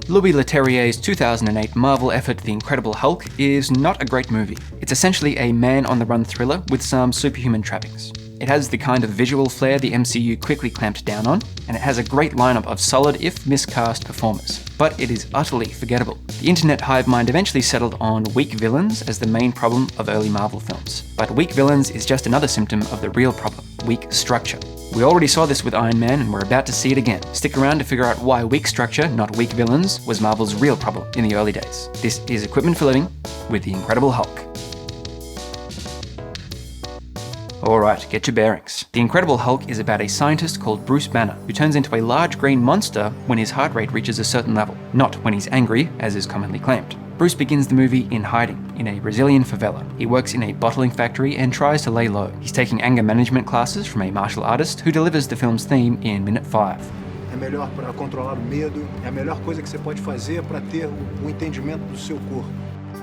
Louis Leterrier's 2008 Marvel effort The Incredible Hulk is not a great movie. It's essentially a man-on-the-run thriller with some superhuman trappings. It has the kind of visual flair the MCU quickly clamped down on, and it has a great lineup of solid, if miscast, performers. But it is utterly forgettable. The internet hive mind eventually settled on weak villains as the main problem of early Marvel films. But weak villains is just another symptom of the real problem: weak structure. We already saw this with Iron Man, and we're about to see it again. Stick around to figure out why weak structure, not weak villains, was Marvel's real problem in the early days. This is Equipment for Living with The Incredible Hulk. Alright, get your bearings. The Incredible Hulk is about a scientist called Bruce Banner, who turns into a large green monster when his heart rate reaches a certain level, not when he's angry, as is commonly claimed. Bruce begins the movie in hiding, in a Brazilian favela. He works in a bottling factory and tries to lay low. He's taking anger management classes from a martial artist who delivers the film's theme in minute 5. É melhor para controlar o medo, é a melhor coisa que você pode fazer para ter o entendimento do seu corpo.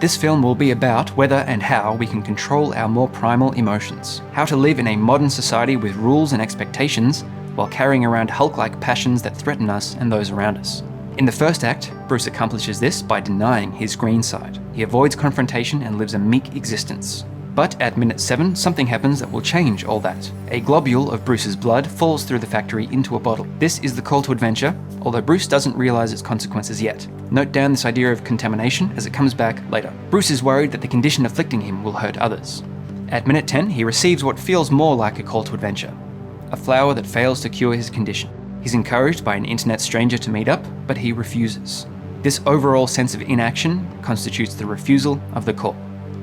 This film will be about whether and how we can control our more primal emotions, how to live in a modern society with rules and expectations while carrying around Hulk-like passions that threaten us and those around us. In the first act, Bruce accomplishes this by denying his green side. He avoids confrontation and lives a meek existence. But at minute 7, something happens that will change all that. A globule of Bruce's blood falls through the factory into a bottle. This is the call to adventure, although Bruce doesn't realize its consequences yet. Note down this idea of contamination as it comes back later. Bruce is worried that the condition afflicting him will hurt others. At minute 10, he receives what feels more like a call to adventure. A flower that fails to cure his condition. He's encouraged by an internet stranger to meet up, but he refuses. This overall sense of inaction constitutes the refusal of the call.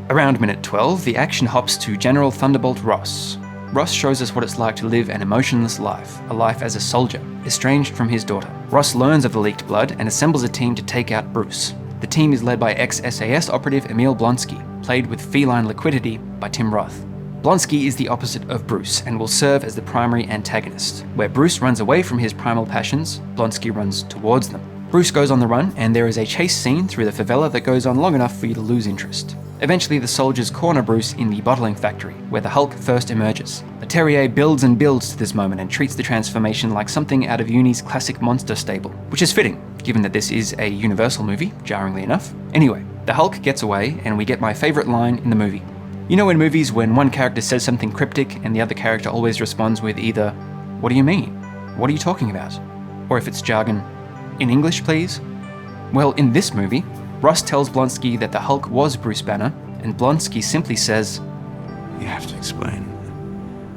Around minute 12, the action hops to General Thunderbolt Ross. Ross shows us what it's like to live an emotionless life, a life as a soldier, estranged from his daughter. Ross learns of the leaked blood and assembles a team to take out Bruce. The team is led by ex-SAS operative Emil Blonsky, played with feline liquidity by Tim Roth. Blonsky is the opposite of Bruce and will serve as the primary antagonist. Where Bruce runs away from his primal passions, Blonsky runs towards them. Bruce goes on the run, and there is a chase scene through the favela that goes on long enough for you to lose interest. Eventually, the soldiers corner Bruce in the bottling factory, where the Hulk first emerges. Leterrier builds and builds to this moment and treats the transformation like something out of Uni's classic monster stable, which is fitting, given that this is a Universal movie, jarringly enough. Anyway, the Hulk gets away, and we get my favourite line in the movie. You know in movies when one character says something cryptic and the other character always responds with either, "What do you mean? What are you talking about?" Or if it's jargon, "In English, please?" Well, in this movie, Ross tells Blonsky that the Hulk was Bruce Banner, and Blonsky simply says, "You have to explain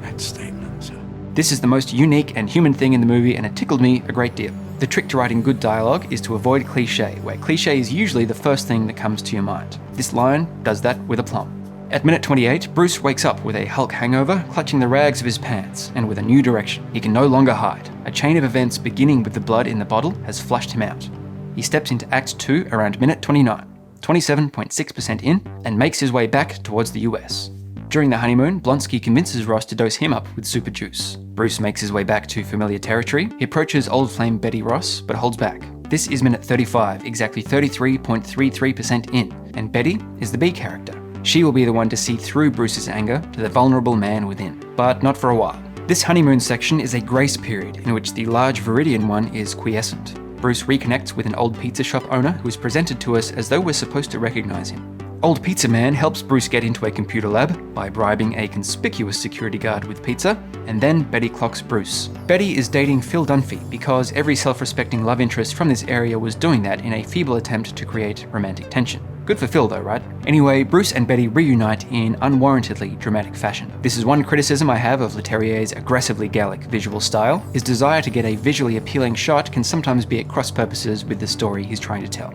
that statement, sir." This is the most unique and human thing in the movie, and it tickled me a great deal. The trick to writing good dialogue is to avoid cliché, where cliché is usually the first thing that comes to your mind. This line does that with aplomb. At minute 28, Bruce wakes up with a Hulk hangover, clutching the rags of his pants, and with a new direction. He can no longer hide. A chain of events beginning with the blood in the bottle has flushed him out. He steps into Act 2 around minute 29, 27.6% in, and makes his way back towards the US. During the honeymoon, Blonsky convinces Ross to dose him up with super juice. Bruce makes his way back to familiar territory. He approaches old flame Betty Ross, but holds back. This is minute 35, exactly 33.33% in, and Betty is the B character. She will be the one to see through Bruce's anger to the vulnerable man within, but not for a while. This honeymoon section is a grace period in which the large Viridian one is quiescent. Bruce reconnects with an old pizza shop owner who is presented to us as though we're supposed to recognize him. Old Pizza Man helps Bruce get into a computer lab by bribing a conspicuous security guard with pizza, and then Betty clocks Bruce. Betty is dating Phil Dunphy because every self-respecting love interest from this area was doing that in a feeble attempt to create romantic tension. Good for Phil though, right? Anyway, Bruce and Betty reunite in unwarrantedly dramatic fashion. This is one criticism I have of Leterrier's aggressively Gallic visual style. His desire to get a visually appealing shot can sometimes be at cross purposes with the story he's trying to tell.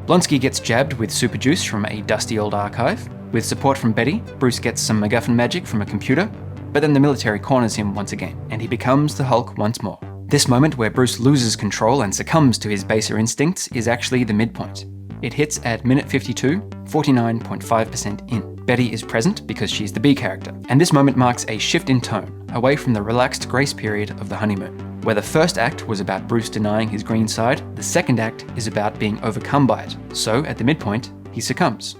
Blonsky gets jabbed with super juice from a dusty old archive. With support from Betty, Bruce gets some MacGuffin magic from a computer, but then the military corners him once again, and he becomes the Hulk once more. This moment where Bruce loses control and succumbs to his baser instincts is actually the midpoint. It hits at minute 52, 49.5% in. Betty is present because she's the B character, and this moment marks a shift in tone, away from the relaxed grace period of the honeymoon. Where the first act was about Bruce denying his green side, the second act is about being overcome by it. So, at the midpoint, he succumbs.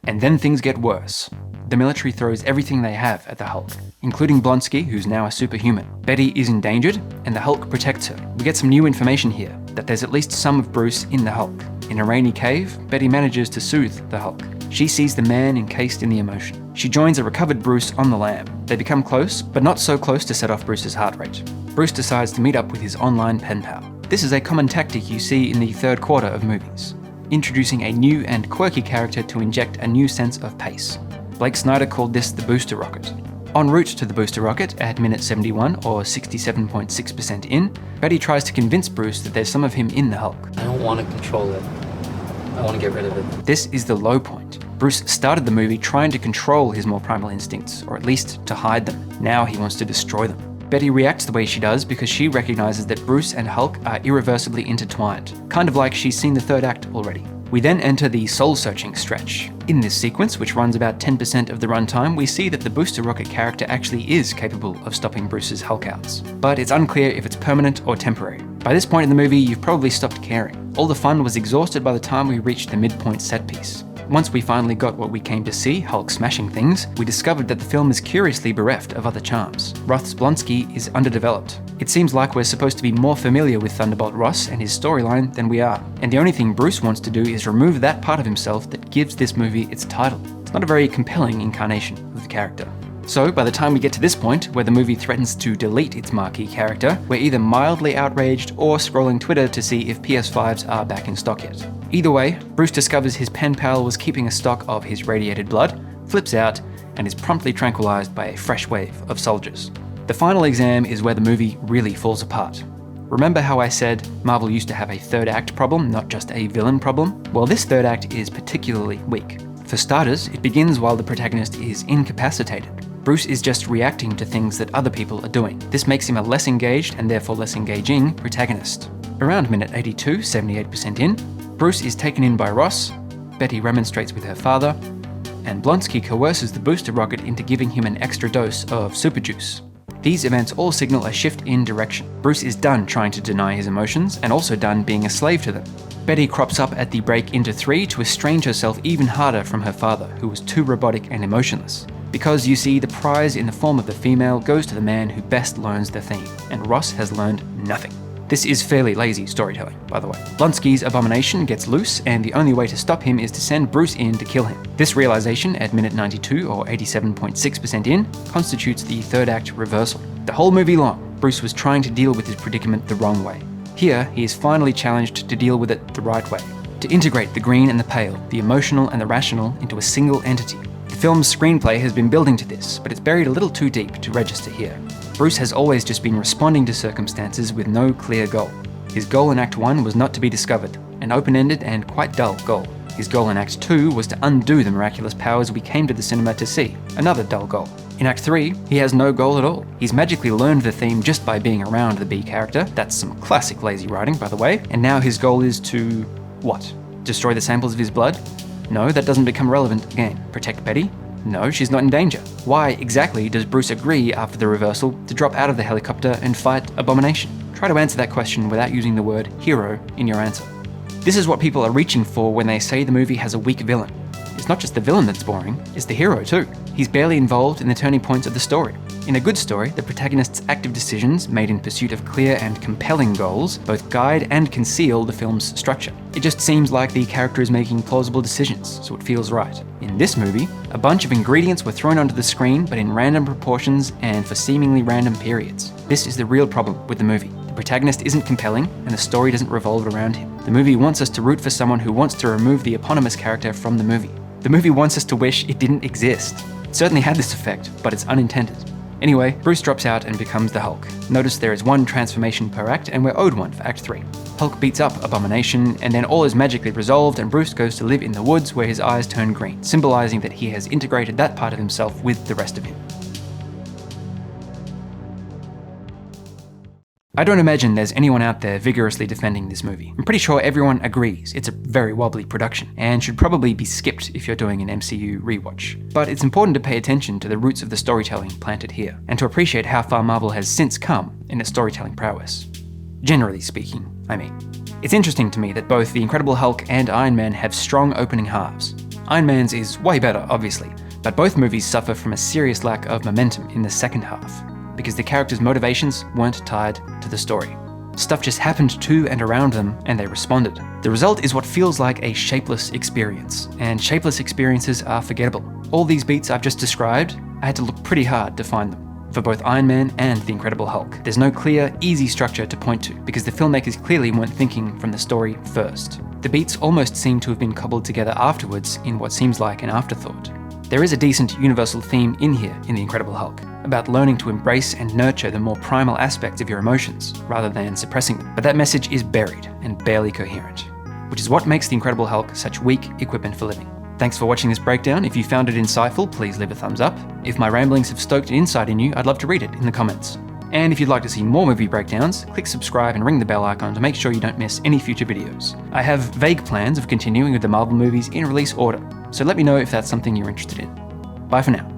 And then things get worse. The military throws everything they have at the Hulk, including Blonsky, who's now a superhuman. Betty is endangered, and the Hulk protects her. We get some new information here. that there's at least some of Bruce in the Hulk. In a rainy cave, Betty manages to soothe the Hulk. She sees the man encased in the emotion. She joins a recovered Bruce on the lam. They become close, but not so close to set off Bruce's heart rate. Bruce decides to meet up with his online pen pal. This is a common tactic you see in the third quarter of movies, introducing a new and quirky character to inject a new sense of pace. Blake Snyder called this the booster rocket. En route to the booster rocket, at minute 71 or 67.6% in, Betty tries to convince Bruce that there's some of him in the Hulk. I don't want to control it. I want to get rid of it. This is the low point. Bruce started the movie trying to control his more primal instincts, or at least to hide them. Now he wants to destroy them. Betty reacts the way she does because she recognizes that Bruce and Hulk are irreversibly intertwined, kind of like she's seen the third act already. We then enter the soul-searching stretch. In this sequence, which runs about 10% of the runtime, we see that the booster rocket character actually is capable of stopping Bruce's Hulk outs. But it's unclear if it's permanent or temporary. By this point in the movie, you've probably stopped caring. All the fun was exhausted by the time we reached the midpoint set piece. Once we finally got what we came to see, Hulk smashing things, we discovered that the film is curiously bereft of other charms. Roth's Blonsky is underdeveloped. It seems like we're supposed to be more familiar with Thunderbolt Ross and his storyline than we are. And the only thing Bruce wants to do is remove that part of himself that gives this movie its title. It's not a very compelling incarnation of the character. So, by the time we get to this point, where the movie threatens to delete its marquee character, we're either mildly outraged or scrolling Twitter to see if PS5s are back in stock yet. Either way, Bruce discovers his pen pal was keeping a stock of his radiated blood, flips out, and is promptly tranquilized by a fresh wave of soldiers. The final exam is where the movie really falls apart. Remember how I said Marvel used to have a third act problem, not just a villain problem? Well, this third act is particularly weak. For starters, it begins while the protagonist is incapacitated. Bruce is just reacting to things that other people are doing. This makes him a less engaged and therefore less engaging protagonist. Around minute 82, 78% in, Bruce is taken in by Ross, Betty remonstrates with her father, and Blonsky coerces the booster rocket into giving him an extra dose of super juice. These events all signal a shift in direction. Bruce is done trying to deny his emotions and also done being a slave to them. Betty crops up at the break into 3 to estrange herself even harder from her father, who was too robotic and emotionless. Because, you see, the prize in the form of the female goes to the man who best learns the theme, and Ross has learned nothing. This is fairly lazy storytelling, by the way. Blonsky's abomination gets loose, and the only way to stop him is to send Bruce in to kill him. This realization, at minute 92 or 87.6% in, constitutes the third act reversal. The whole movie long, Bruce was trying to deal with his predicament the wrong way. Here, he is finally challenged to deal with it the right way, to integrate the green and the pale, the emotional and the rational into a single entity. The film's screenplay has been building to this, but it's buried a little too deep to register here. Bruce has always just been responding to circumstances with no clear goal. His goal in Act 1 was not to be discovered, an open-ended and quite dull goal. His goal in Act 2 was to undo the miraculous powers we came to the cinema to see, another dull goal. In Act 3, he has no goal at all. He's magically learned the theme just by being around the B character. That's some classic lazy writing, by the way. And now his goal is to... what? Destroy the samples of his blood? No, that doesn't become relevant again. Protect Betty? No, she's not in danger. Why exactly does Bruce agree after the reversal to drop out of the helicopter and fight Abomination? Try to answer that question without using the word hero in your answer. This is what people are reaching for when they say the movie has a weak villain. It's not just the villain that's boring, it's the hero too. He's barely involved in the turning points of the story. In a good story, the protagonist's active decisions made in pursuit of clear and compelling goals both guide and conceal the film's structure. It just seems like the character is making plausible decisions, so it feels right. In this movie, a bunch of ingredients were thrown onto the screen, but in random proportions and for seemingly random periods. This is the real problem with the movie. The protagonist isn't compelling, and the story doesn't revolve around him. The movie wants us to root for someone who wants to remove the eponymous character from the movie. The movie wants us to wish it didn't exist. It certainly had this effect, but it's unintended. Anyway, Bruce drops out and becomes the Hulk. Notice there is one transformation per act, and we're owed one for Act 3. Hulk beats up Abomination, and then all is magically resolved, and Bruce goes to live in the woods where his eyes turn green, symbolizing that he has integrated that part of himself with the rest of him. I don't imagine there's anyone out there vigorously defending this movie. I'm pretty sure everyone agrees it's a very wobbly production, and should probably be skipped if you're doing an MCU rewatch. But it's important to pay attention to the roots of the storytelling planted here, and to appreciate how far Marvel has since come in its storytelling prowess. Generally speaking, I mean. It's interesting to me that both The Incredible Hulk and Iron Man have strong opening halves. Iron Man's is way better, obviously, but both movies suffer from a serious lack of momentum in the second half, because the characters' motivations weren't tied to the story. Stuff just happened to and around them, and they responded. The result is what feels like a shapeless experience, and shapeless experiences are forgettable. All these beats I've just described, I had to look pretty hard to find them. For both Iron Man and The Incredible Hulk, there's no clear, easy structure to point to, because the filmmakers clearly weren't thinking from the story first. The beats almost seem to have been cobbled together afterwards in what seems like an afterthought. There is a decent universal theme in here in The Incredible Hulk, about learning to embrace and nurture the more primal aspects of your emotions, rather than suppressing them. But that message is buried and barely coherent, which is what makes The Incredible Hulk such weak equipment for living. Thanks for watching this breakdown. If you found it insightful, please leave a thumbs up. If my ramblings have stoked an insight in you, I'd love to read it in the comments. And if you'd like to see more movie breakdowns, click subscribe and ring the bell icon to make sure you don't miss any future videos. I have vague plans of continuing with the Marvel movies in release order, so let me know if that's something you're interested in. Bye for now.